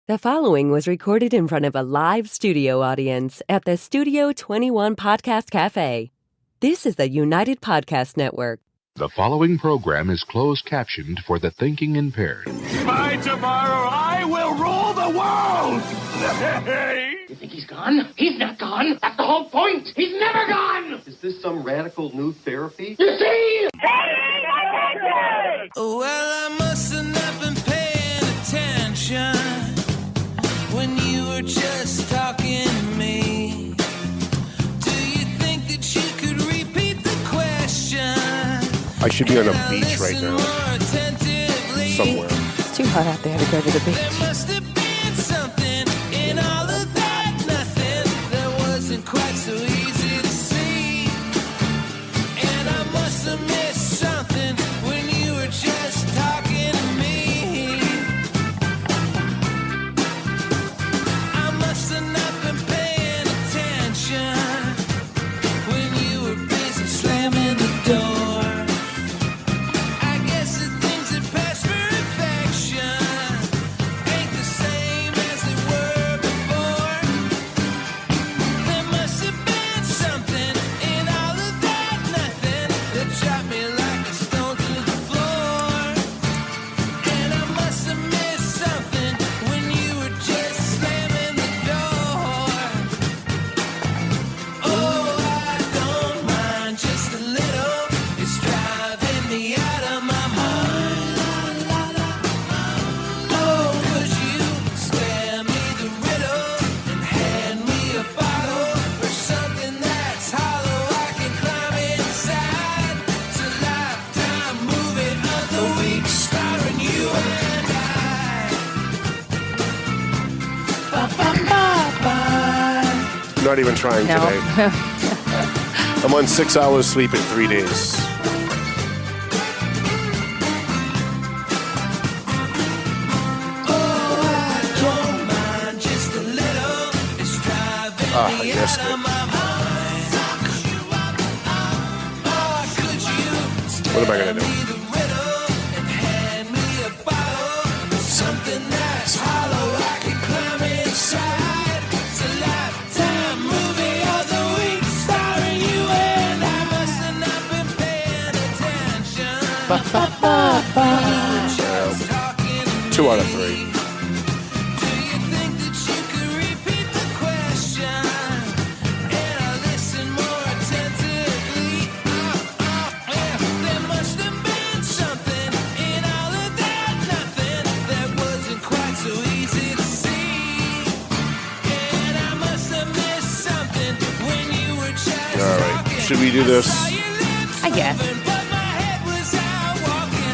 The following was recorded in front of a live studio audience at the Studio 21 Podcast Cafe. This is the United Podcast Network. The following program is closed captioned for the thinking impaired. By tomorrow, I will rule the world! You think he's gone? He's not gone. That's the whole point. He's never gone! Is this some radical new therapy? You see? Well, I must have not been paying attention when you were just talking to me. Do you think that you could repeat the question? I should be on a beach right now. Somewhere. It's too hot out there to go to the beach. There must have been something in all of that nothing that wasn't quite so easy to see. And I must have missed something when you were just talking to me. I must have not been paying attention when you were busy slamming the door. Not even trying today. I'm on 6 hours sleep in 3 days. I missed it. What am I going to do? Two out of three. Should we do this? I guess.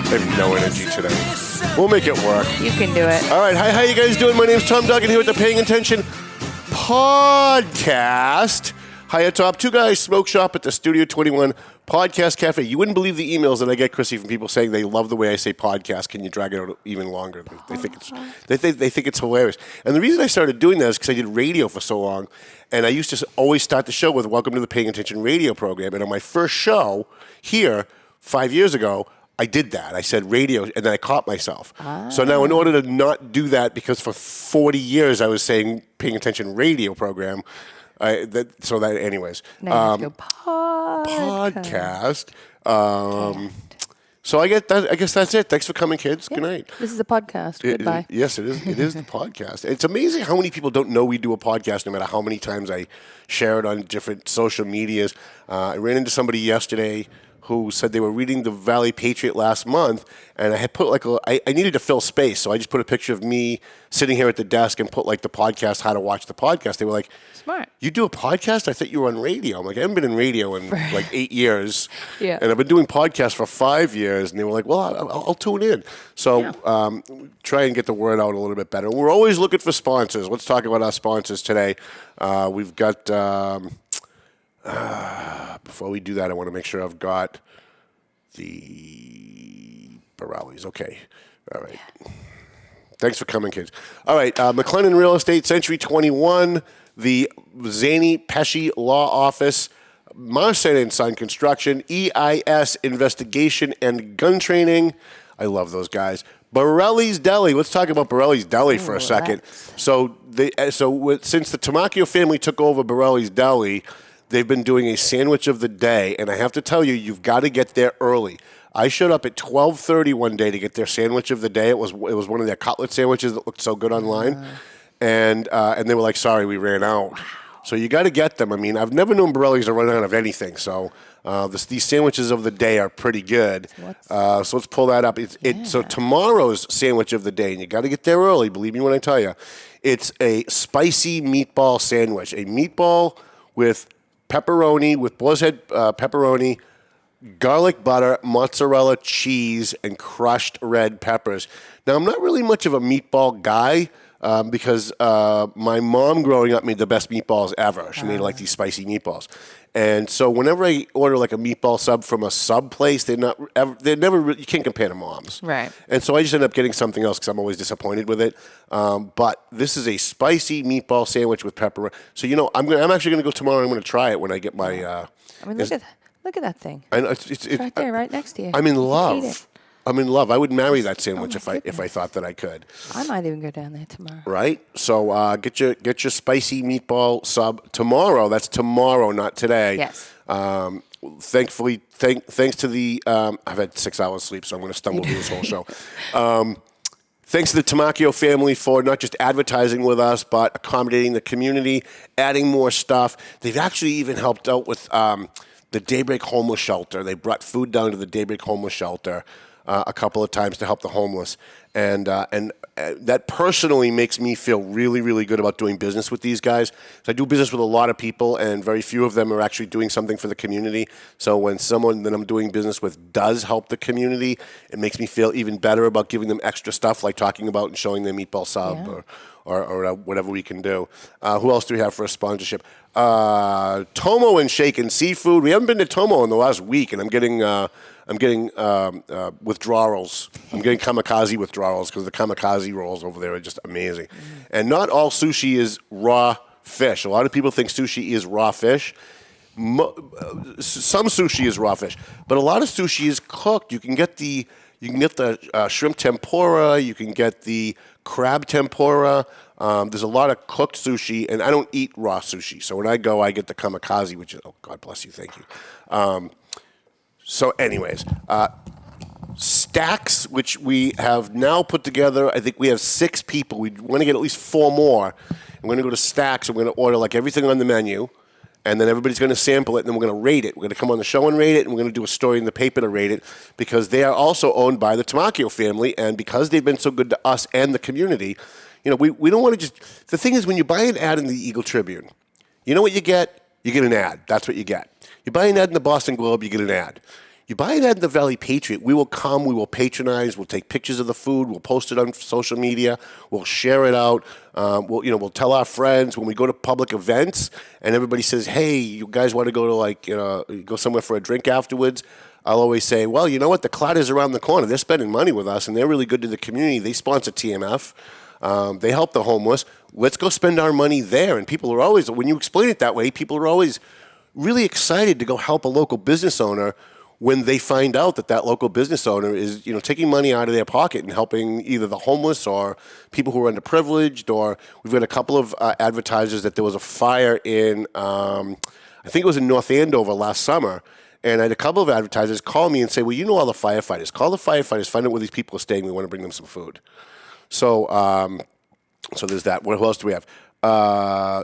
I have no energy today. We'll make it work. You can do it. All right. Hi, how you guys doing? My name's Tom Duggan here with the Paying Attention Podcast. Hi, top two guys, smoke shop at the Studio 21 Podcast Cafe. You wouldn't believe the emails that I get, Chrissy, from people saying they love the way I say podcast. Can you drag it out even longer? They think it's hilarious. And the reason I started doing that is because I did radio for so long, and I used to always start the show with "Welcome to the Paying Attention Radio Program." And on my first show here 5 years ago, I did that. I said radio, and then I caught myself. So now in order to not do that, because for 40 years I was saying Paying Attention Radio Program, anyways. Now you have to go podcast. So I guess that's it. Thanks for coming, kids. Yeah. Good night. This is a podcast. Goodbye. Yes, it is. It is the podcast. It's amazing how many people don't know we do a podcast, no matter how many times I share it on different social medias. I ran into somebody yesterday who said they were reading the Valley Patriot last month, and I had put I needed to fill space, so I just put a picture of me sitting here at the desk and put the podcast, how to watch the podcast. They were like, smart. You do a podcast? I thought you were on radio. I'm like, I haven't been in radio in 8 years. Yeah. And I've been doing podcasts for 5 years, and they were like, well, I'll tune in. So try and get the word out a little bit better. We're always looking for sponsors. Let's talk about our sponsors today. We've got... before we do that, I want to make sure I've got the Borellis. Okay. All right. Thanks for coming, kids. All right. McLennan Real Estate, Century 21, the Zany Pesci Law Office, Marcin & Son Construction, EIS Investigation and Gun Training. I love those guys. Borelli's Deli. Let's talk about Borelli's Deli for a second. So since the Tamacchio family took over Borelli's Deli, they've been doing a sandwich of the day, and I have to tell you, you've got to get there early. I showed up at 12:30 one day to get their sandwich of the day. It was one of their cutlet sandwiches that looked so good online, and they were like, "Sorry, we ran out." Wow. So you got to get them. I mean, I've never known Borelli's to run out of anything. So these sandwiches of the day are pretty good. So let's pull that up. So tomorrow's sandwich of the day, and you got to get there early. Believe me when I tell you, it's a spicy meatball sandwich. A meatball with pepperoni, with boar's head pepperoni, garlic butter, mozzarella cheese, and crushed red peppers. Now, I'm not really much of a meatball guy because my mom growing up made the best meatballs ever. She made like these spicy meatballs. And so whenever I order like a meatball sub from a sub place, they're never you can't compare to Mom's. Right. And so I just end up getting something else because I'm always disappointed with it. But this is a spicy meatball sandwich with pepperoni. So, I'm actually going to go tomorrow and I'm going to try it when I get my... I mean, look at that thing. I know, it's right there, right next to you. I'm in love. Eat it. I'm in love. I would marry that sandwich if I goodness. thought that I could. I might even go down there tomorrow. Right? So get your spicy meatball sub tomorrow. That's tomorrow, not today. Yes. Thankfully, thanks to the I've had 6 hours sleep, so I'm going to stumble through this whole show. Thanks to the Tamacchio family for not just advertising with us, but accommodating the community, adding more stuff. They've actually even helped out with the Daybreak Homeless Shelter. They brought food down to the Daybreak Homeless Shelter a couple of times to help the homeless. And that personally makes me feel really, really good about doing business with these guys. So I do business with a lot of people, and very few of them are actually doing something for the community. So when someone that I'm doing business with does help the community, it makes me feel even better about giving them extra stuff, like talking about and showing them meatball sub or whatever we can do. Who else do we have for a sponsorship? Tomo and Shaken Seafood. We haven't been to Tomo in the last week, and I'm getting withdrawals. I'm getting kamikaze withdrawals because the kamikaze rolls over there are just amazing. And not all sushi is raw fish. A lot of people think sushi is raw fish. Some sushi is raw fish, but a lot of sushi is cooked. You can get the shrimp tempura. You can get the crab tempura. There's a lot of cooked sushi, and I don't eat raw sushi. So when I go, I get the kamikaze, which is, oh, God bless you, thank you. So anyways, Stacks, which we have now put together. I think we have 6 people. We want to get at least 4 more. We're going to go to Stacks, and we're going to order like everything on the menu, and then everybody's going to sample it, and then we're going to rate it. We're going to come on the show and rate it, and we're going to do a story in the paper to rate it, because they are also owned by the Tamacchio family, and because they've been so good to us and the community, we don't want to just... The thing is, when you buy an ad in the Eagle Tribune, you know what you get? You get an ad. That's what you get. You buy an ad in the Boston Globe, you get an ad. You buy an ad in the Valley Patriot, we will come, we will patronize, we'll take pictures of the food, we'll post it on social media, we'll share it out, we'll tell our friends when we go to public events and everybody says, hey, you guys want to go to go somewhere for a drink afterwards? I'll always say, well, you know what, the Clot is around the corner. They're spending money with us and they're really good to the community. They sponsor TMF. They help the homeless. Let's go spend our money there. And people are always, when you explain it that way, people are always really excited to go help a local business owner when they find out that local business owner is, taking money out of their pocket and helping either the homeless or people who are underprivileged. Or we've got a couple of advertisers that there was a fire in, I think it was in North Andover last summer. And I had a couple of advertisers call me and say, well, you know all the firefighters. Call the firefighters, find out where these people are staying. We want to bring them some food. So there's that. What else do we have?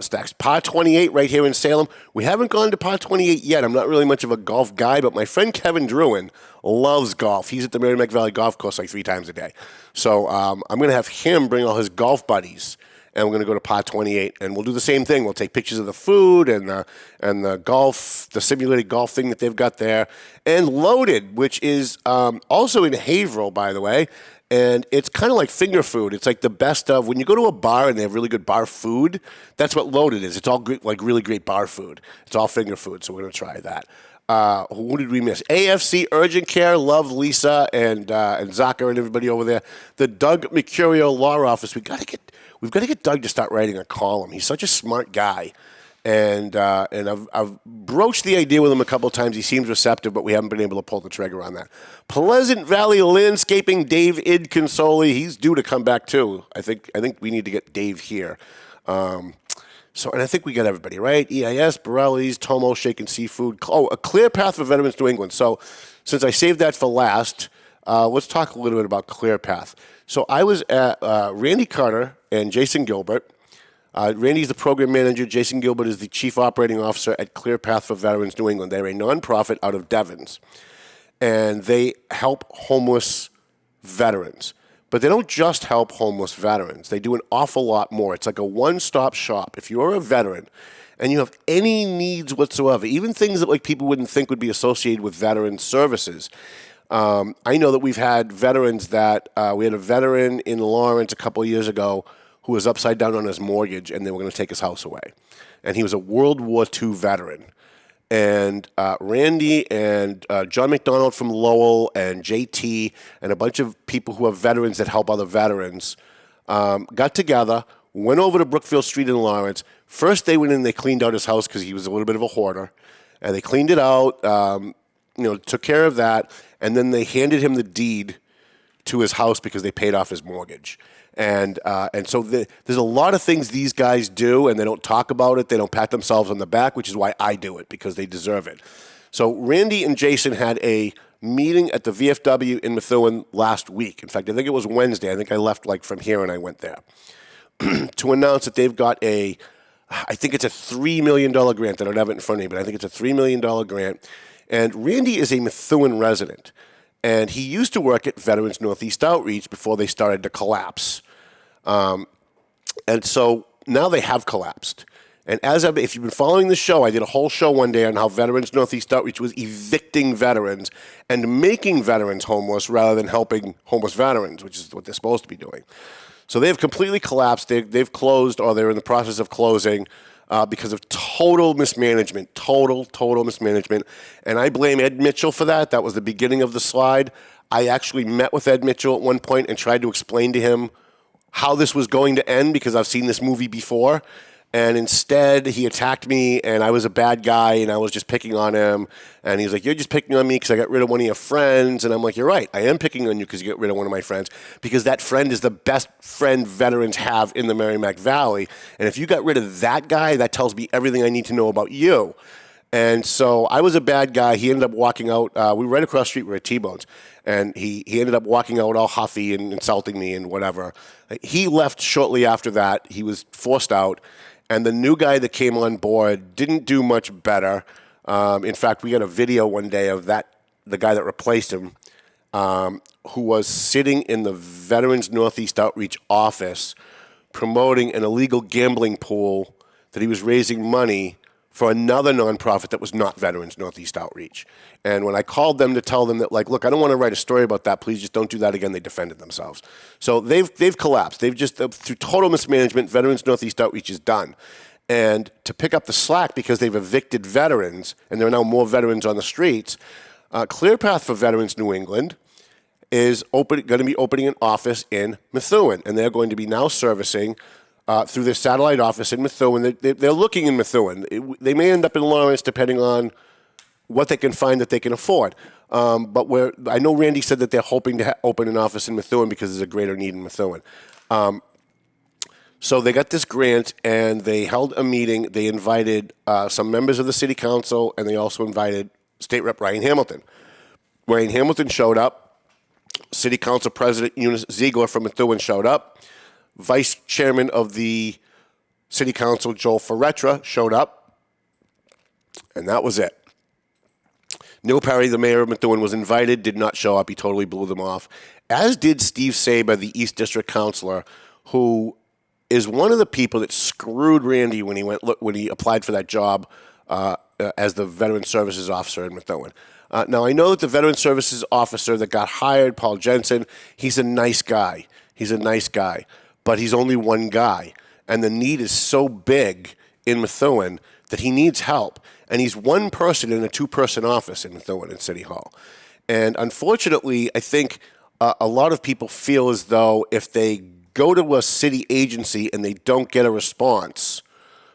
Stacks. Par 28 right here in Salem. We haven't gone to Par 28 yet. I'm not really much of a golf guy, but my friend Kevin Druin loves golf. He's at the Merrimack Valley Golf Course like 3 times a day. So I'm going to have him bring all his golf buddies, and we're going to go to Par 28, and we'll do the same thing. We'll take pictures of the food and the golf, the simulated golf thing that they've got there. And Loaded, which is also in Haverhill, by the way. And it's kind of like finger food. It's like the best of, when you go to a bar and they have really good bar food, that's what Loaded is. It's all great, like really great bar food. It's all finger food, so we're going to try that. Who did we miss? AFC Urgent Care, love Lisa and Zaka and everybody over there. The Doug Mercurio Law Office, we've got to get Doug to start writing a column. He's such a smart guy. And I've broached the idea with him a couple of times. He seems receptive, but we haven't been able to pull the trigger on that. Pleasant Valley Landscaping, Dave Idconsoli. He's due to come back too. I think we need to get Dave here. And I think we got everybody, right? EIS, Borelli's, Tomo, Shaken Seafood. Oh, a Clear Path for Veterans New England. So since I saved that for last, let's talk a little bit about Clear Path. So I was at Randy Carter and Jason Gilbert. Randy's the program manager. Jason Gilbert is the chief operating officer at Clear Path for Veterans New England. They're a nonprofit out of Devens, and they help homeless veterans. But they don't just help homeless veterans. They do an awful lot more. It's like a one-stop shop. If you're a veteran and you have any needs whatsoever, even things that like people wouldn't think would be associated with veteran services. I know that we've had veterans that we had a veteran in Lawrence a couple of years ago who was upside down on his mortgage, and they were going to take his house away. And he was a World War II veteran. And Randy and John McDonald from Lowell and JT and a bunch of people who are veterans that help other veterans got together, went over to Brookfield Street in Lawrence. First, they went in and they cleaned out his house because he was a little bit of a hoarder. And they cleaned it out, took care of that. And then they handed him the deed to his house because they paid off his mortgage. And so there's a lot of things these guys do, and they don't talk about it. They don't pat themselves on the back, which is why I do it, because they deserve it. So Randy and Jason had a meeting at the VFW in Methuen last week. In fact, I think it was Wednesday. I think I left from here and I went there to announce that they've got I think it's a $3 million grant. I don't have it in front of me, but I think it's a $3 million grant. And Randy is a Methuen resident. And he used to work at Veterans Northeast Outreach before they started to collapse. And so now they have collapsed. And if you've been following the show, I did a whole show one day on how Veterans Northeast Outreach was evicting veterans and making veterans homeless rather than helping homeless veterans, which is what they're supposed to be doing. So they have completely collapsed. They've closed, or they're in the process of closing, because of total mismanagement, total mismanagement. And I blame Ed Mitchell for that. That was the beginning of the slide. I actually met with Ed Mitchell at one point and tried to explain to him how this was going to end because I've seen this movie before. And instead, he attacked me, and I was a bad guy, and I was just picking on him. And he's like, you're just picking on me because I got rid of one of your friends. And I'm like, you're right. I am picking on you because you got rid of one of my friends, because that friend is the best friend veterans have in the Merrimack Valley. And if you got rid of that guy, that tells me everything I need to know about you. And so I was a bad guy. He ended up walking out. We were right across the street. We were at T-Bones. And he ended up walking out all huffy and insulting me and whatever. He left shortly after that. He was forced out. And the new guy that came on board didn't do much better. In fact, we got a video one day of the guy that replaced him, who was sitting in the Veterans Northeast Outreach office promoting an illegal gambling pool that he was raising money for another nonprofit that was not Veterans Northeast Outreach. And when I called them to tell them that, look, I don't want to write a story about that. Please just don't do that again, they defended themselves. So they've collapsed. They've just, through total mismanagement, Veterans Northeast Outreach is done. And to pick up the slack because they've evicted veterans, and there are now more veterans on the streets, Clear Path for Veterans New England is going to be opening an office in Methuen. And they're going to be now servicing through their satellite office in Methuen. They're looking in Methuen. They may end up in Lawrence depending on what they can find that they can afford. But I know Randy said that they're hoping to open an office in Methuen because there's a greater need in Methuen. So they got this grant, and they held a meeting. They invited some members of the city council, and they also invited State Rep Ryan Hamilton. Ryan Hamilton showed up. City Council President Eunice Ziegler from Methuen showed up. Vice Chairman of the City Council, Joel Ferretra, showed up. And that was it. Neil Perry, the mayor of Methuen, was invited, did not show up. He totally blew them off. As did Steve Saber, the East District councilor, who is one of the people that screwed Randy when he applied for that job as the Veteran Services Officer in Methuen. Now, I know that the Veteran Services Officer that got hired, Paul Jensen, he's a nice guy. But he's only one guy. And the need is so big in Methuen that he needs help. And he's one person in a two-person office in Methuen in City Hall. And unfortunately, I think a lot of people feel as though if they go to a city agency and they don't get a response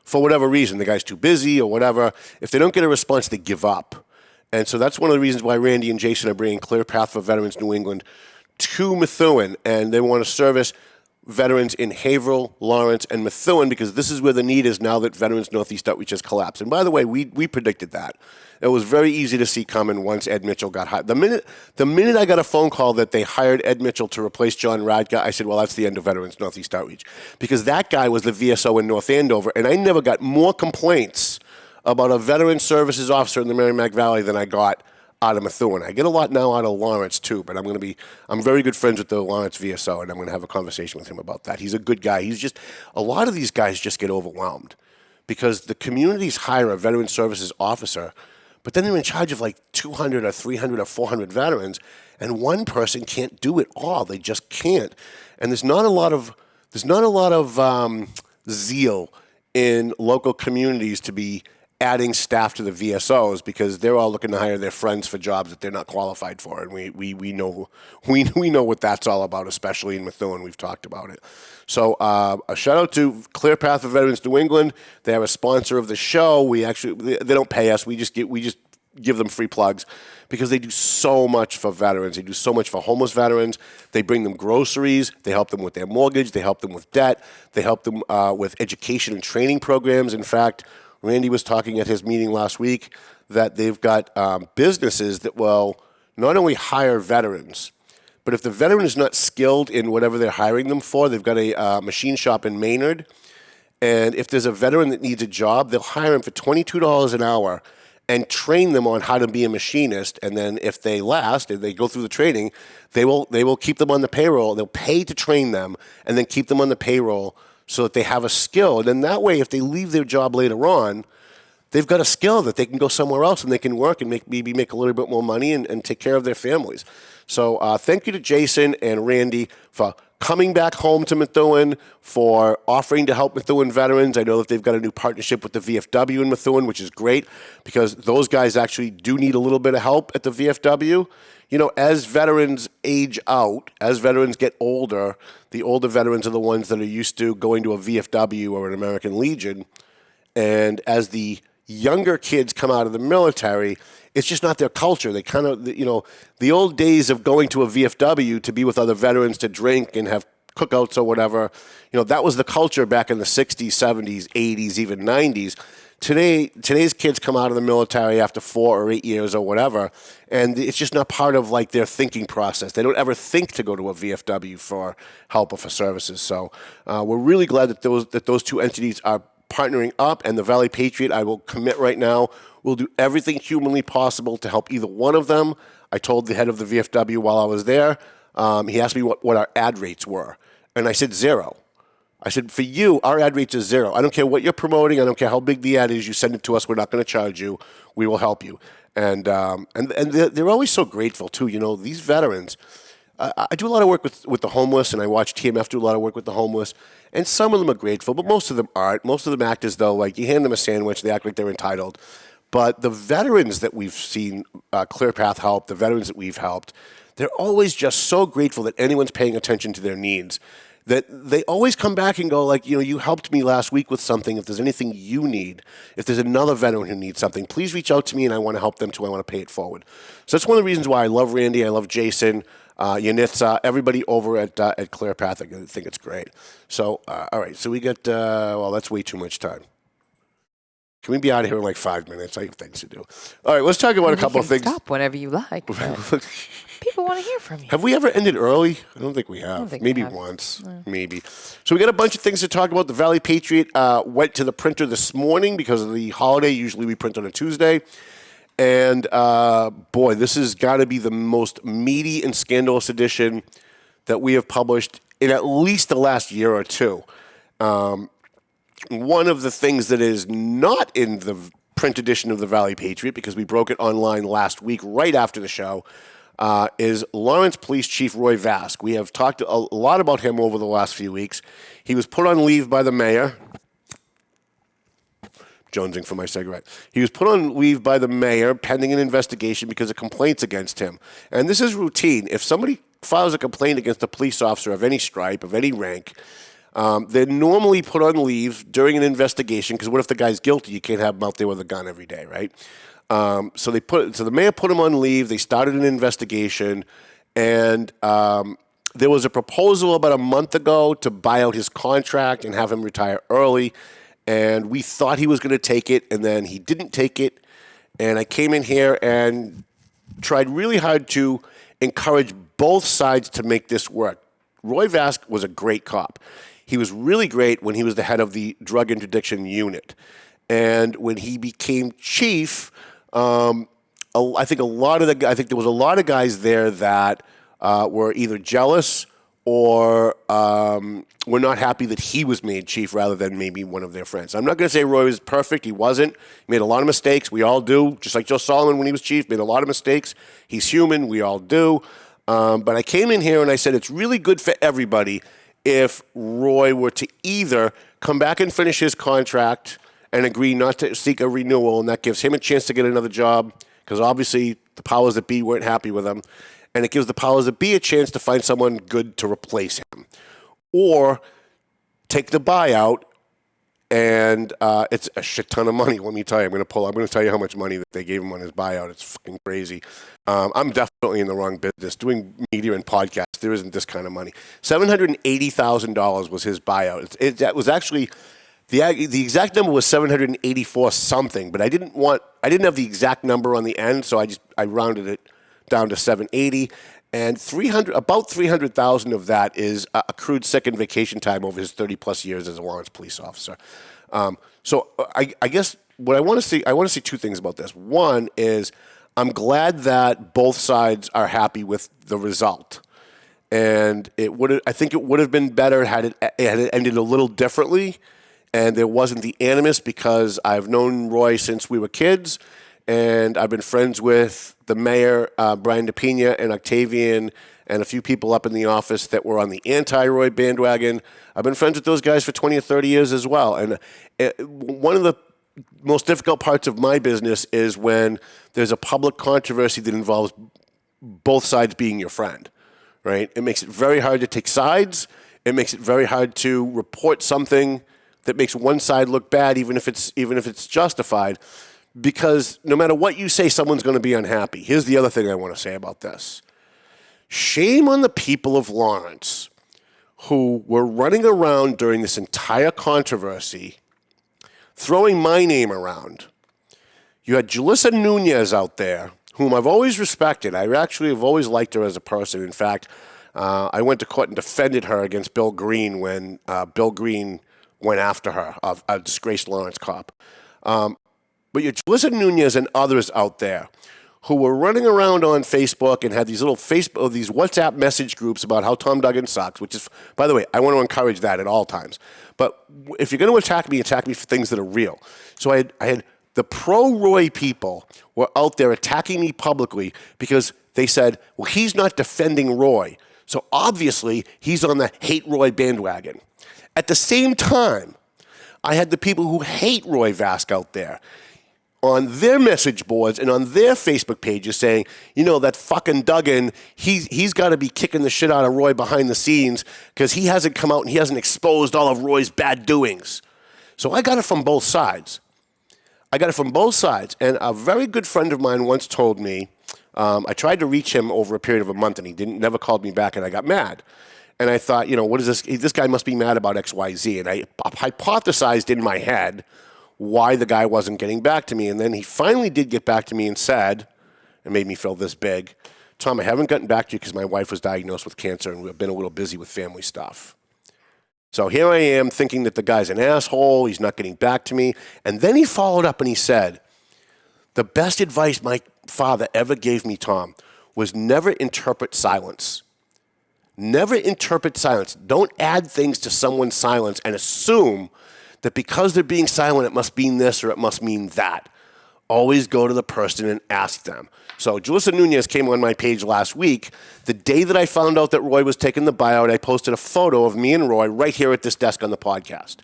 for whatever reason. The guy's too busy or whatever. If they don't get a response, they give up. And so that's one of the reasons why Randy and Jason are bringing Clear Path for Veterans New England to Methuen, and they want to service veterans in Haverhill, Lawrence, and Methuen, because this is where the need is now that Veterans Northeast Outreach has collapsed. And by the way, we predicted that. It was very easy to see coming once Ed Mitchell got hired. The minute I got a phone call that they hired Ed Mitchell to replace John Radka, I said, well, that's the end of Veterans Northeast Outreach. Because that guy was the VSO in North Andover, and I never got more complaints about a veteran services officer in the Merrimack Valley than I got out of Methuen. I get a lot now out of Lawrence too, but I'm very good friends with the Lawrence VSO, and I'm going to have a conversation with him about that. He's a good guy. A lot of these guys just get overwhelmed because the communities hire a veteran services officer, but then they're in charge of like 200 or 300 or 400 veterans, and one person can't do it all. They just can't. And there's not a lot of zeal in local communities to be adding staff to the VSOs because they're all looking to hire their friends for jobs that they're not qualified for, and we know what that's all about, especially in Methuen. We've talked about it. So a shout out to Clear Path for Veterans New England. They are a sponsor of the show. They don't pay us. We just give them free plugs because they do so much for veterans. They do so much for homeless veterans. They bring them groceries. They help them with their mortgage. They help them with debt. They help them with education and training programs. In fact, Randy was talking at his meeting last week that they've got businesses that will not only hire veterans, but if the veteran is not skilled in whatever they're hiring them for, they've got a machine shop in Maynard, and if there's a veteran that needs a job, they'll hire him for $22 an hour and train them on how to be a machinist, and then if they last and they go through the training, they will keep them on the payroll. They'll pay to train them and then keep them on the payroll so that they have a skill. And then that way, if they leave their job later on, they've got a skill that they can go somewhere else and they can work and maybe make a little bit more money and take care of their families. So thank you to Jason and Randy for coming back home to Methuen, for offering to help Methuen veterans. I know that they've got a new partnership with the VFW in Methuen, which is great because those guys actually do need a little bit of help at the VFW. You know, as veterans age out, as veterans get older, the older veterans are the ones that are used to going to a VFW or an American Legion. And as the younger kids come out of the military, it's just not their culture. They kind of, the old days of going to a VFW to be with other veterans to drink and have cookouts or whatever, that was the culture back in the 60s, 70s, 80s, even 90s. Today's kids come out of the military after 4 or 8 years or whatever, and it's just not part of like their thinking process. They don't ever think to go to a VFW for help or for services. So we're really glad that those two entities are partnering up, and the Valley Patriot, I will commit right now, will do everything humanly possible to help either one of them. I told the head of the VFW while I was there, he asked me what our ad rates were, and I said 0. I said, for you, our ad rates is 0. I don't care what you're promoting. I don't care how big the ad is. You send it to us. We're not going to charge you. We will help you. And they're always so grateful, too. These veterans, I do a lot of work with the homeless, and I watch TMF do a lot of work with the homeless, and some of them are grateful, but most of them aren't. Most of them act as though, like, you hand them a sandwich, they act like they're entitled. But the veterans that we've seen Clear Path help, the veterans that we've helped, they're always just so grateful that anyone's paying attention to their needs, that they always come back and go, like, you helped me last week with something. If there's anything you need, if there's another veteran who needs something, please reach out to me, and I want to help them too. I want to pay it forward. So that's one of the reasons why I love Randy, I love Jason, Yanitza, everybody over at Clear Path. I think it's great. So, all right, so we got, that's way too much time. Can we be out of here in like 5 minutes? I have things to do. All right, let's talk about a couple of things. Stop whenever you like. People want to hear from you. Have we ever ended early? I don't think we have. Maybe once. Yeah. Maybe. So we got a bunch of things to talk about. The Valley Patriot went to the printer this morning because of the holiday. Usually we print on a Tuesday. And, boy, this has got to be the most meaty and scandalous edition that we have published in at least the last year or two. One of the things that is not in the print edition of the Valley Patriot, because we broke it online last week right after the show, is Lawrence Police Chief Roy Vasque. We have talked a lot about him over the last few weeks. He was put on leave by the mayor. Jonesing for my cigarette. He was put on leave by the mayor pending an investigation because of complaints against him. And this is routine. If somebody files a complaint against a police officer of any stripe, of any rank, They're normally put on leave during an investigation because what if the guy's guilty? You can't have him out there with a gun every day, right? So the mayor put him on leave. They started an investigation, and there was a proposal about a month ago to buy out his contract and have him retire early. And we thought he was going to take it, and then he didn't take it. And I came in here and tried really hard to encourage both sides to make this work. Roy Vasque was a great cop. He was really great when he was the head of the drug interdiction unit. And when he became chief, I think there was a lot of guys there that were either jealous or were not happy that he was made chief rather than maybe one of their friends. I'm not going to say Roy was perfect. He wasn't. He made a lot of mistakes. We all do. Just like Joe Solomon when he was chief, made a lot of mistakes. He's human. We all do. But I came in here and I said it's really good for everybody if Roy were to either come back and finish his contract and agree not to seek a renewal, and that gives him a chance to get another job because obviously the powers that be weren't happy with him, and it gives the powers that be a chance to find someone good to replace him. Or take the buyout, and it's a shit ton of money. Let me tell you, I'm going to tell you how much money that they gave him on his buyout. It's fucking crazy. I'm definitely in the wrong business. Doing media and podcasts, there isn't this kind of money. $780,000 was his buyout. That was actually the exact number was 784 something, but I didn't have the exact number on the end, so I rounded it down to 780. And about 300,000 of that is accrued sick and vacation time over his 30-plus years as a Lawrence police officer. So I guess what I want to see two things about this. One is I'm glad that both sides are happy with the result, and I think it would have been better had it ended a little differently, and there wasn't the animus because I've known Roy since we were kids. And I've been friends with the mayor, Brian DePina, and Octavian, and a few people up in the office that were on the anti-Roy bandwagon. I've been friends with those guys for 20 or 30 years as well. And one of the most difficult parts of my business is when there's a public controversy that involves both sides being your friend, right? It makes it very hard to take sides. It makes it very hard to report something that makes one side look bad, even if it's justified. Because no matter what you say, someone's going to be unhappy. Here's the other thing I want to say about this. Shame on the people of Lawrence who were running around during this entire controversy, throwing my name around. You had Julissa Nunez out there, whom I've always respected. I actually have always liked her as a person. In fact, I went to court and defended her against Bill Green when Bill Green went after her, a disgraced Lawrence cop. But you Julissa Nunez and others out there who were running around on Facebook and had these little these WhatsApp message groups about how Tom Duggan sucks, which is, by the way, I want to encourage that at all times. But if you're going to attack me for things that are real. So I had the pro-Roy people were out there attacking me publicly because they said, well, he's not defending Roy. So obviously he's on the hate Roy bandwagon. At the same time, I had the people who hate Roy Vasque out there on their message boards and on their Facebook pages saying, that fucking Duggan, he's got to be kicking the shit out of Roy behind the scenes because he hasn't come out and he hasn't exposed all of Roy's bad doings. So I got it from both sides. And a very good friend of mine once told me, I tried to reach him over a period of a month and he never called me back and I got mad. And I thought, what is this? This guy must be mad about X, Y, Z. And I hypothesized in my head why the guy wasn't getting back to me. And then he finally did get back to me and said, and made me feel this big, Tom, I haven't gotten back to you because my wife was diagnosed with cancer and we've been a little busy with family stuff. So here I am thinking that the guy's an asshole, he's not getting back to me. And then he followed up and he said, the best advice my father ever gave me, Tom, was never interpret silence. Never interpret silence. Don't add things to someone's silence and assume that because they're being silent, it must mean this or it must mean that. Always go to the person and ask them. So Julissa Nunez came on my page last week. The day that I found out that Roy was taking the buyout, I posted a photo of me and Roy right here at this desk on the podcast.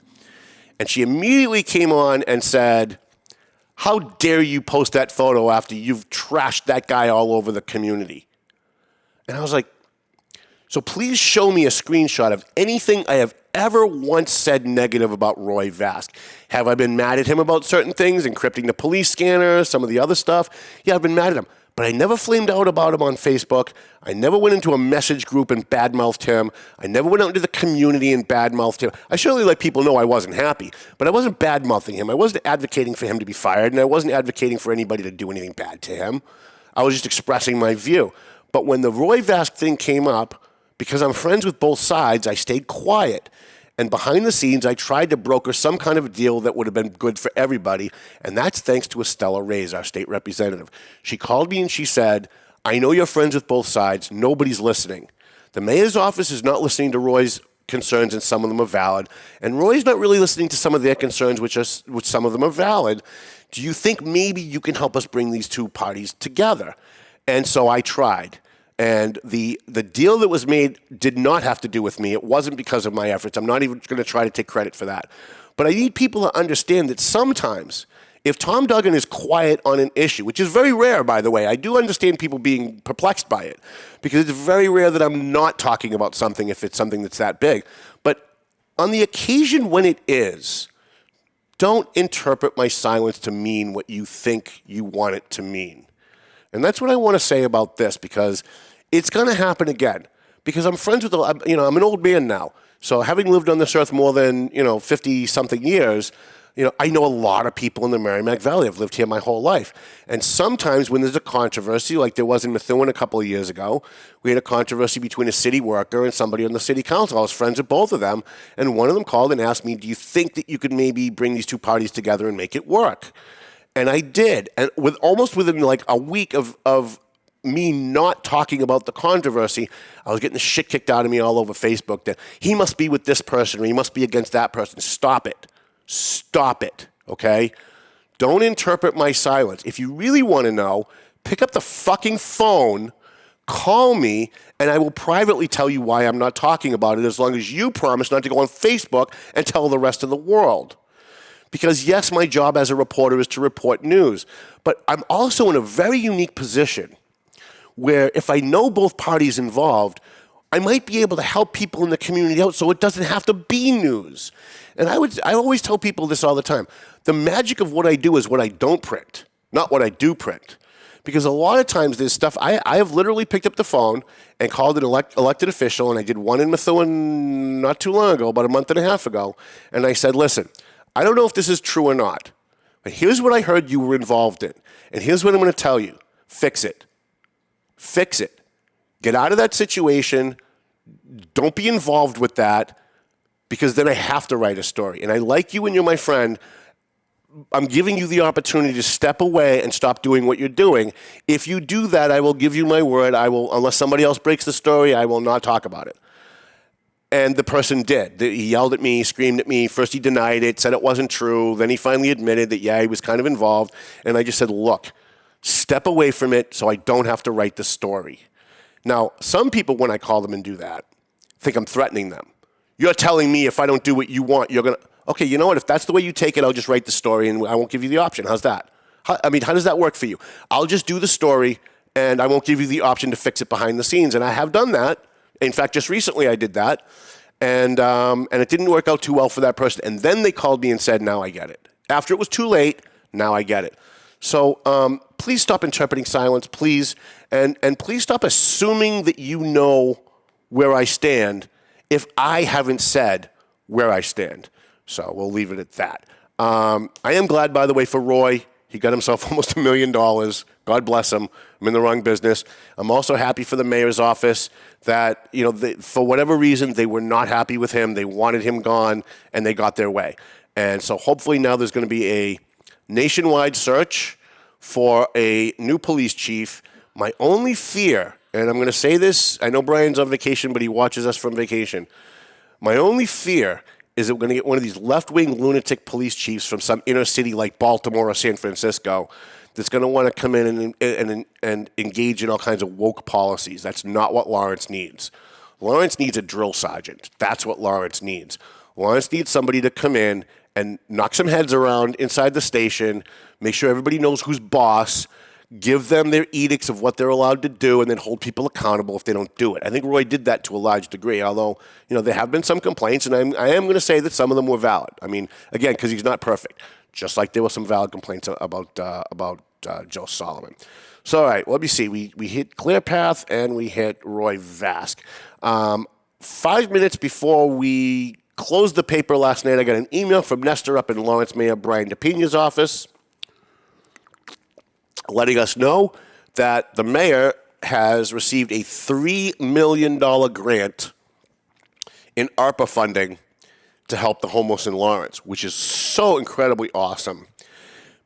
And she immediately came on and said, how dare you post that photo after you've trashed that guy all over the community? And I was like, so please show me a screenshot of anything I have ever once said negative about Roy Vasque? Have I been mad at him about certain things, encrypting the police scanner, some of the other stuff? Yeah, I've been mad at him. But I never flamed out about him on Facebook. I never went into a message group and badmouthed him. I never went out into the community and badmouthed him. I surely let people know I wasn't happy, but I wasn't badmouthing him. I wasn't advocating for him to be fired, and I wasn't advocating for anybody to do anything bad to him. I was just expressing my view. But when the Roy Vasque thing came up, because I'm friends with both sides, I stayed quiet. And behind the scenes, I tried to broker some kind of a deal that would have been good for everybody, and that's thanks to Estella Reyes, our state representative. She called me and she said, I know you're friends with both sides. Nobody's listening. The mayor's office is not listening to Roy's concerns, and some of them are valid, and Roy's not really listening to some of their concerns, which some of them are valid. Do you think maybe you can help us bring these two parties together? And so I tried. And the deal that was made did not have to do with me. It wasn't because of my efforts. I'm not even going to try to take credit for that. But I need people to understand that sometimes if Tom Duggan is quiet on an issue, which is very rare, by the way, I do understand people being perplexed by it, because it's very rare that I'm not talking about something if it's something that's that big. But on the occasion when it is, don't interpret my silence to mean what you think you want it to mean. And that's what I want to say about this, because it's going to happen again. Because I'm friends with, I'm an old man now. So having lived on this earth more than, 50-something years, I know a lot of people in the Merrimack Valley. I've lived here my whole life. And sometimes when there's a controversy, like there was in Methuen a couple of years ago, we had a controversy between a city worker and somebody on the city council. I was friends with both of them. And one of them called and asked me, do you think that you could maybe bring these two parties together and make it work? And I did. And within like a week of me not talking about the controversy, I was getting the shit kicked out of me all over Facebook that he must be with this person or he must be against that person. Stop it. Stop it, okay? Don't interpret my silence. If you really want to know, pick up the fucking phone, call me, and I will privately tell you why I'm not talking about it, as long as you promise not to go on Facebook and tell the rest of the world. Because yes, my job as a reporter is to report news, but I'm also in a very unique position where if I know both parties involved, I might be able to help people in the community out so it doesn't have to be news. And I always tell people this all the time. The magic of what I do is what I don't print, not what I do print. Because a lot of times there's stuff, I have literally picked up the phone and called an elected official, and I did one in Methuen not too long ago, about a month and a half ago, and I said, listen, I don't know if this is true or not, but here's what I heard you were involved in, and here's what I'm going to tell you. Fix it. Fix it. Get out of that situation. Don't be involved with that, because then I have to write a story. And I like you and you're my friend. I'm giving you the opportunity to step away and stop doing what you're doing. If you do that, I will give you my word. I will, unless somebody else breaks the story, I will not talk about it. And the person did. He yelled at me, screamed at me. First he denied it, said it wasn't true. Then he finally admitted that, yeah, he was kind of involved. And I just said, look, step away from it so I don't have to write the story. Now, some people, when I call them and do that, think I'm threatening them. You're telling me if I don't do what you want, you're going to... Okay, you know what? If that's the way you take it, I'll just write the story and I won't give you the option. How's that? How does that work for you? I'll just do the story and I won't give you the option to fix it behind the scenes. And I have done that. In fact, just recently I did that. And it didn't work out too well for that person. And then they called me and said, now I get it. After it was too late, now I get it. So please stop interpreting silence, please. And please stop assuming that you know where I stand if I haven't said where I stand. So we'll leave it at that. I am glad, by the way, for Roy. He got himself almost $1 million. God bless him. I'm in the wrong business. I'm also happy for the mayor's office that, for whatever reason, they were not happy with him. They wanted him gone, and they got their way. And so hopefully now there's going to be a nationwide search for a new police chief. My only fear, and I'm going to say this, I know Brian's on vacation, but he watches us from vacation. My only fear is that we're going to get one of these left-wing lunatic police chiefs from some inner city like Baltimore or San Francisco that's going to want to come in and engage in all kinds of woke policies. That's not what Lawrence needs. Lawrence needs a drill sergeant. That's what Lawrence needs. Lawrence needs somebody to come in and knock some heads around inside the station, make sure everybody knows who's boss, give them their edicts of what they're allowed to do, and then hold people accountable if they don't do it. I think Roy did that to a large degree, although, there have been some complaints, and I am going to say that some of them were valid. I mean, again, because he's not perfect, just like there were some valid complaints about Joe Solomon. So, all right, let me see. We hit Clear Path, and we hit Roy Vasque. 5 minutes before we closed the paper last night, I got an email from Nestor up in Lawrence, Mayor Brian DePina's office, letting us know that the mayor has received a $3 million grant in ARPA funding to help the homeless in Lawrence, which is so incredibly awesome.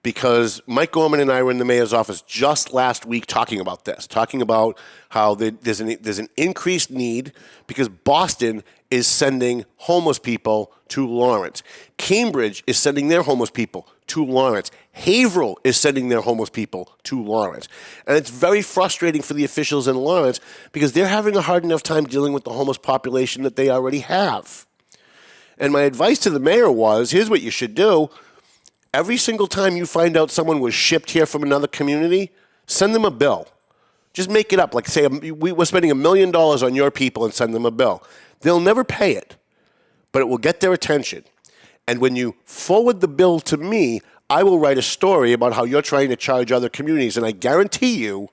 Because Mike Gorman and I were in the mayor's office just last week talking about this, talking about how there's an increased need because Boston is sending homeless people to Lawrence. Cambridge is sending their homeless people to Lawrence. Haverhill is sending their homeless people to Lawrence. And it's very frustrating for the officials in Lawrence because they're having a hard enough time dealing with the homeless population that they already have. And my advice to the mayor was, here's what you should do. Every single time you find out someone was shipped here from another community, send them a bill. Just make it up. Like say, we're spending $1 million on your people and send them a bill. They'll never pay it, but it will get their attention. And when you forward the bill to me, I will write a story about how you're trying to charge other communities. And I guarantee you,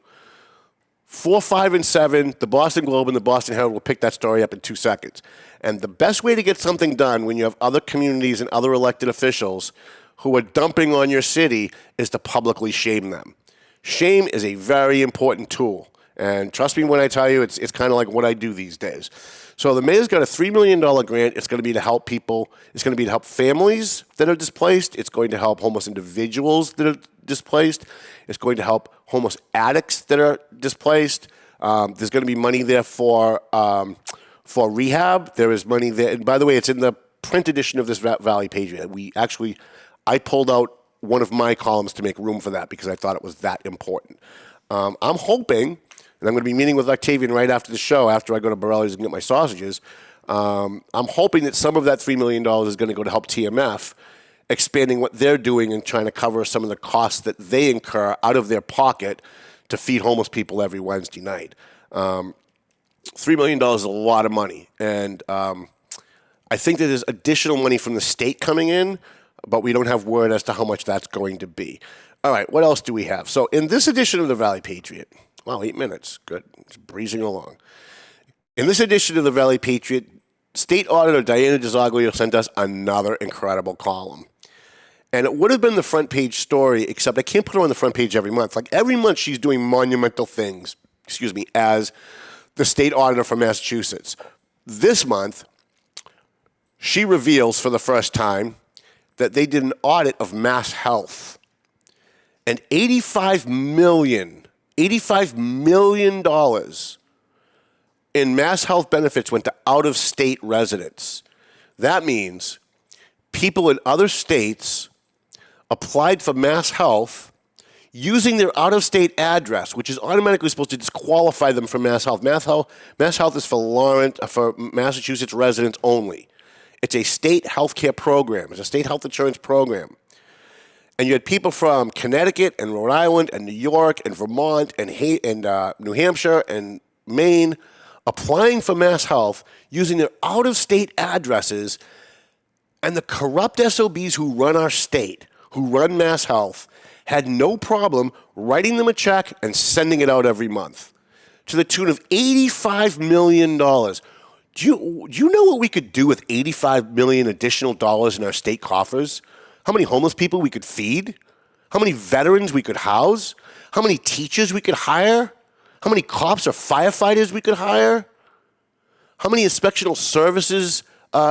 4, 5, and 7, the Boston Globe and the Boston Herald will pick that story up in 2 seconds. And the best way to get something done when you have other communities and other elected officials who are dumping on your city is to publicly shame them. Shame is a very important tool. And trust me when I tell you, it's kind of like what I do these days. So the mayor's got a $3 million grant. It's going to be to help people. It's going to be to help families that are displaced. It's going to help homeless individuals that are displaced. It's going to help homeless addicts that are displaced. There's going to be money there for rehab. There is money there. And by the way, it's in the print edition of this Valley Patriot. I pulled out one of my columns to make room for that because I thought it was that important. I'm hoping, and I'm going to be meeting with Octavian right after the show, after I go to Borelli's and get my sausages, I'm hoping that some of that $3 million is going to go to help TMF, expanding what they're doing and trying to cover some of the costs that they incur out of their pocket to feed homeless people every Wednesday night. $3 million is a lot of money, and I think that there's additional money from the state coming in, but we don't have word as to how much that's going to be. All right, what else do we have? So in this edition of the Valley Patriot, 8 minutes, good, it's breezing along. In this edition of the Valley Patriot, State Auditor Diana DiZoglio sent us another incredible column. And it would have been the front page story, except I can't put her on the front page every month. Like every month she's doing monumental things, as the state auditor for Massachusetts. This month, she reveals for the first time that they did an audit of Mass Health. And $85 million in Mass Health benefits went to out-of-state residents. That means people in other states applied for Mass Health using their out-of-state address, which is automatically supposed to disqualify them from Mass Health. Mass Health is for Massachusetts residents only. It's a state health care program. It's a state health insurance program. And you had people from Connecticut and Rhode Island and New York and Vermont and New Hampshire and Maine applying for Mass Health using their out-of-state addresses. And the corrupt SOBs who run our state, who run Mass Health, had no problem writing them a check and sending it out every month to the tune of $85 million. Do you know what we could do with $85 million additional dollars in our state coffers? How many homeless people we could feed? How many veterans we could house? How many teachers we could hire? How many cops or firefighters we could hire? How many inspectional services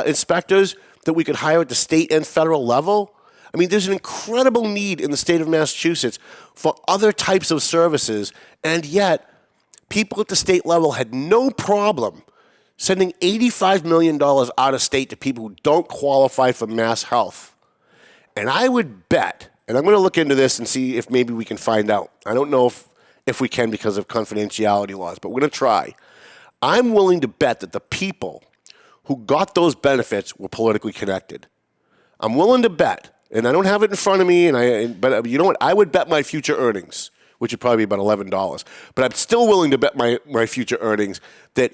inspectors that we could hire at the state and federal level? I mean, there's an incredible need in the state of Massachusetts for other types of services, and yet people at the state level had no problem sending $85 million out of state to people who don't qualify for Mass Health. And I would bet, and I'm going to look into this and see if maybe we can find out. I don't know if we can because of confidentiality laws, but we're going to try. I'm willing to bet that the people who got those benefits were politically connected. I'm willing to bet, and I don't have it in front of me, but you know what? I would bet my future earnings which would probably be about $11. But I'm still willing to bet my future earnings that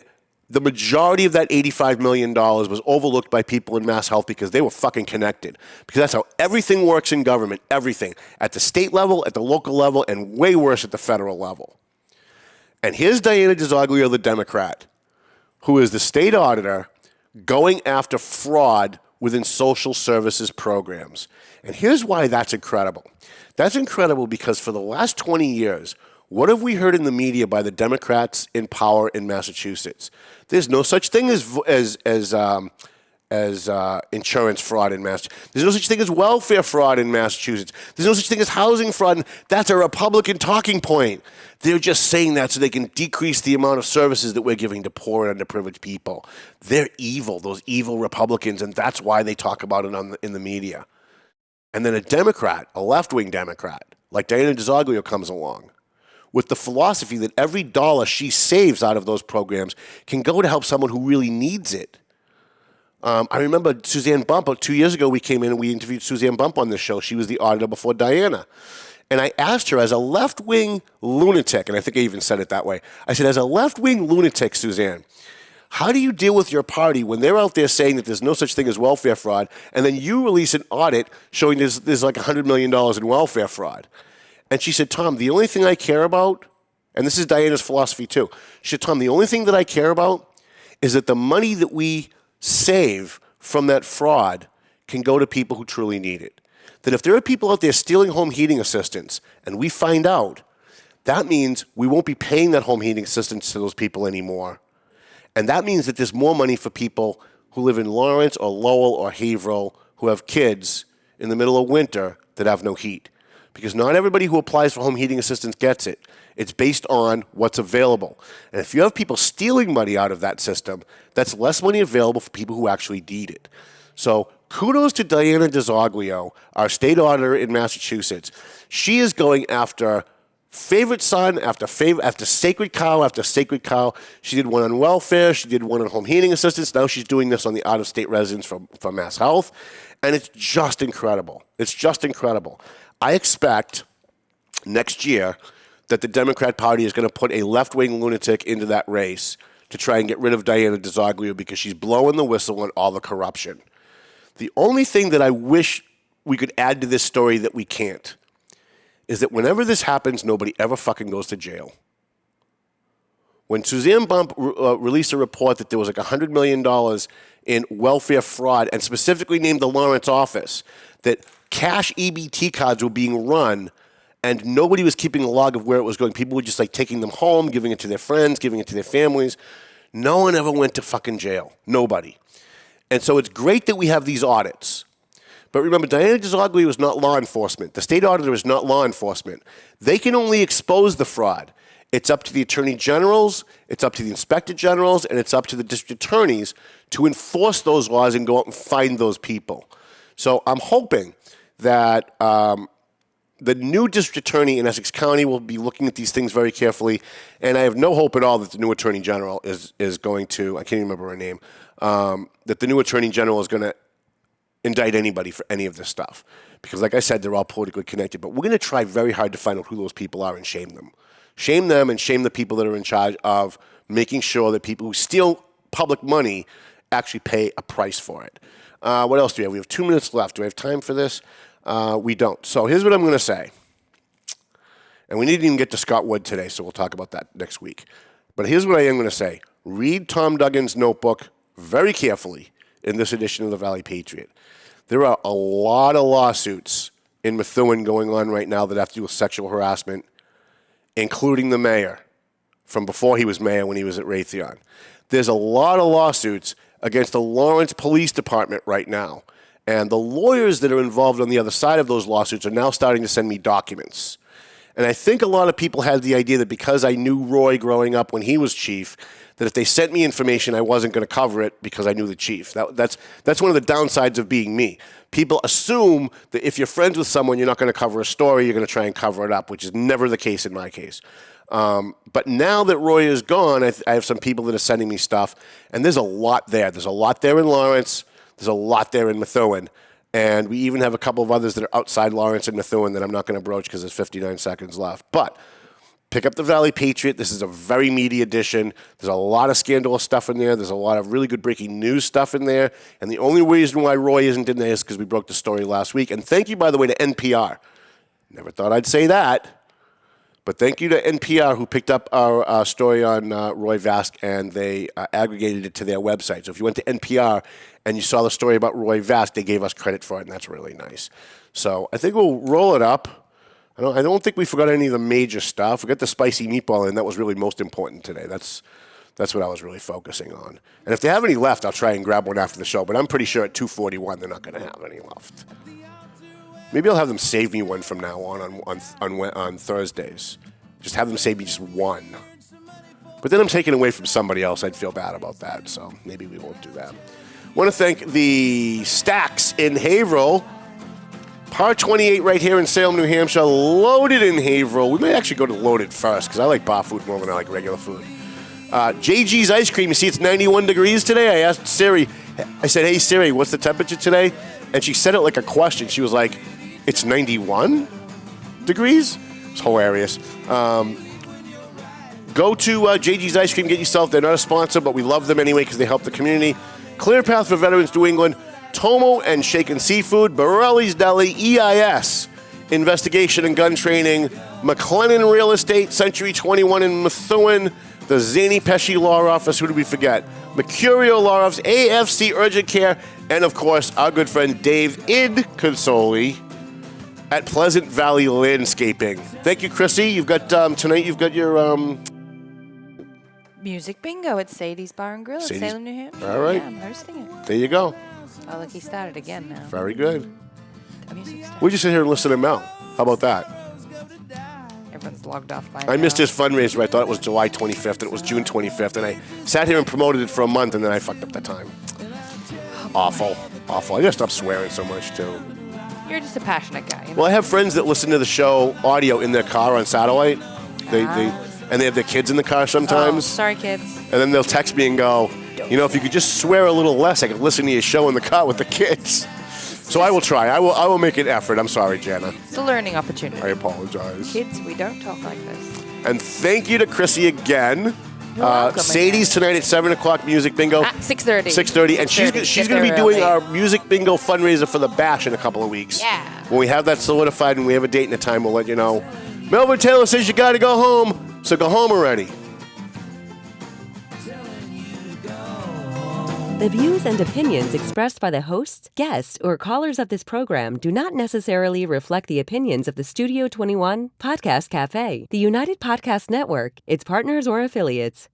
the majority of that $85 million was overlooked by people in Mass Health because they were fucking connected. Because that's how everything works in government, everything. At the state level, at the local level, and way worse at the federal level. And here's Diana DiZoglio, the Democrat, who is the state auditor going after fraud within social services programs. And here's why that's incredible. That's incredible because for the last 20 years, what have we heard in the media by the Democrats in power in Massachusetts? There's no such thing as insurance fraud in Massachusetts. There's no such thing as welfare fraud in Massachusetts. There's no such thing as housing fraud. That's a Republican talking point. They're just saying that so they can decrease the amount of services that we're giving to poor and underprivileged people. They're evil, those evil Republicans, and that's why they talk about it in the media. And then a Democrat, a left-wing Democrat, like Diana DiZoglio comes along with the philosophy that every dollar she saves out of those programs can go to help someone who really needs it. I remember Suzanne Bump, 2 years ago we came in and we interviewed Suzanne Bump on this show. She was the auditor before Diana. And I asked her, as a left-wing lunatic, and I think I even said it that way, I said, as a left-wing lunatic, Suzanne, how do you deal with your party when they're out there saying that there's no such thing as welfare fraud, and then you release an audit showing there's like $100 million in welfare fraud? And she said, Tom, the only thing I care about, and this is Diana's philosophy too, she said, Tom, the only thing that I care about is that the money that we save from that fraud can go to people who truly need it. That if there are people out there stealing home heating assistance and we find out, that means we won't be paying that home heating assistance to those people anymore. And that means that there's more money for people who live in Lawrence or Lowell or Haverhill who have kids in the middle of winter that have no heat. Because not everybody who applies for home heating assistance gets it. It's based on what's available. And if you have people stealing money out of that system, that's less money available for people who actually need it. So kudos to Diana DiZoglio, our state auditor in Massachusetts. She is going after favorite son after sacred cow after sacred cow. She did one on welfare. She did one on home heating assistance. Now she's doing this on the out-of-state residents from Mass Health. And it's just incredible. It's just incredible. I expect next year that the Democrat Party is going to put a left-wing lunatic into that race to try and get rid of Diana DiZoglio because she's blowing the whistle on all the corruption. The only thing that I wish we could add to this story that we can't is that whenever this happens, nobody ever fucking goes to jail. When Suzanne Bump released a report that there was like $100 million in welfare fraud and specifically named the Lawrence office, that cash EBT cards were being run and nobody was keeping a log of where it was going. People were just like taking them home, giving it to their friends, giving it to their families. No one ever went to fucking jail. Nobody. And so it's great that we have these audits. But remember, Diana DiZoglio is not law enforcement. The state auditor is not law enforcement. They can only expose the fraud. It's up to the attorney generals, it's up to the inspector generals, and it's up to the district attorneys to enforce those laws and go out and find those people. So I'm hoping that the new district attorney in Essex County will be looking at these things very carefully, and I have no hope at all that the new attorney general is going to, I can't even remember her name, that the new attorney general is going to indict anybody for any of this stuff. Because like I said, they're all politically connected. But we're going to try very hard to find out who those people are and shame them. Shame them and shame the people that are in charge of making sure that people who steal public money actually pay a price for it. What else do we have? We have 2 minutes left. Do we have time for this? We don't. So here's what I'm going to say. And we didn't even get to Scott Wood today, so we'll talk about that next week. But here's what I am going to say. Read Tom Duggan's notebook very carefully in this edition of the Valley Patriot. There are a lot of lawsuits in Methuen going on right now that have to do with sexual harassment, including the mayor from before he was mayor when he was at Raytheon. There's a lot of lawsuits against the Lawrence Police Department right now. And the lawyers that are involved on the other side of those lawsuits are now starting to send me documents. And I think a lot of people had the idea that because I knew Roy growing up when he was chief, that if they sent me information, I wasn't going to cover it because I knew the chief. That's one of the downsides of being me. People assume that if you're friends with someone, you're not going to cover a story, you're going to try and cover it up, which is never the case in my case. But now that Roy is gone, I have some people that are sending me stuff, and there's a lot there. There's a lot there in Lawrence. There's a lot there in Methuen. And we even have a couple of others that are outside Lawrence and Methuen that I'm not going to broach because there's 59 seconds left. But Pick up the Valley Patriot. This is a very meaty edition. There's a lot of scandalous stuff in there. There's a lot of really good breaking news stuff in there. And the only reason why Roy isn't in there is because we broke the story last week. And thank you, by the way, to NPR. Never thought I'd say that. But thank you to NPR who picked up our story on Roy Vasque, and they aggregated it to their website. So if you went to NPR and you saw the story about Roy Vasque, they gave us credit for it, and that's really nice. So I think we'll roll it up. I don't think we forgot any of the major stuff. We got the spicy meatball in. That was really most important today. That's what I was really focusing on. And if they have any left, I'll try and grab one after the show. But I'm pretty sure at 2:41 they're not going to have any left. Maybe I'll have them save me one from now on Thursdays. Just have them save me just one. But then I'm taking away from somebody else. I'd feel bad about that. So maybe we won't do that. I want to thank the Stacks in Haverhill. Par 28 right here in Salem, New Hampshire. Loaded in Haverhill. We may actually go to Loaded first because I like bar food more than I like regular food. JG's Ice Cream. You see it's 91 degrees today. I asked Siri. I said, hey, Siri, what's the temperature today? And she said it like a question. She was like, it's 91 degrees? It's hilarious. Go to JG's Ice Cream. Get yourself. They're not a sponsor, but we love them anyway because they help the community. Clear Path for Veterans New England. Tomo and Shaken Seafood, Borelli's Deli, EIS, Investigation and Gun Training, McLennan Real Estate, Century 21 in Methuen, the Zany Pesci Law Office, who did we forget? Mercurio Law Office, AFC Urgent Care, and of course, our good friend Dave Consoli at Pleasant Valley Landscaping. Thank you, Chrissy. You've got, tonight you've got your, Music bingo at Sadie's Bar and Grill in Salem, New Hampshire. All right. Yeah, I'm hosting it. There you go. Oh, look, he started again now. Very good. The music started. We just sit here and listen to Mel. How about that? Everyone's logged off by now. I missed his fundraiser. I thought it was July 25th, and it was June 25th, and I sat here and promoted it for a month, and then I fucked up the time. Awful. I gotta stop swearing so much, too. You're just a passionate guy. You know? Well, I have friends that listen to the show audio in their car on satellite. And they have their kids in the car sometimes. Oh, sorry, kids. And then they'll text me and go, if you could just swear a little less, I could listen to your show in the car with the kids. So I will try. I will make an effort. I'm sorry, Jana. It's a learning opportunity. I apologize. Kids, we don't talk like this. And thank you to Chrissy again. You're welcome, Sadie's tonight at 7 o'clock, Music Bingo. At 6:30. 6:30. And she's going to be doing our Music Bingo fundraiser for the Bash in a couple of weeks. Yeah. When we have that solidified and we have a date and a time, we'll let you know. Melvin Taylor says you got to go home, so go home already. The views and opinions expressed by the hosts, guests, or callers of this program do not necessarily reflect the opinions of the Studio 21 Podcast Cafe, the United Podcast Network, its partners, or affiliates.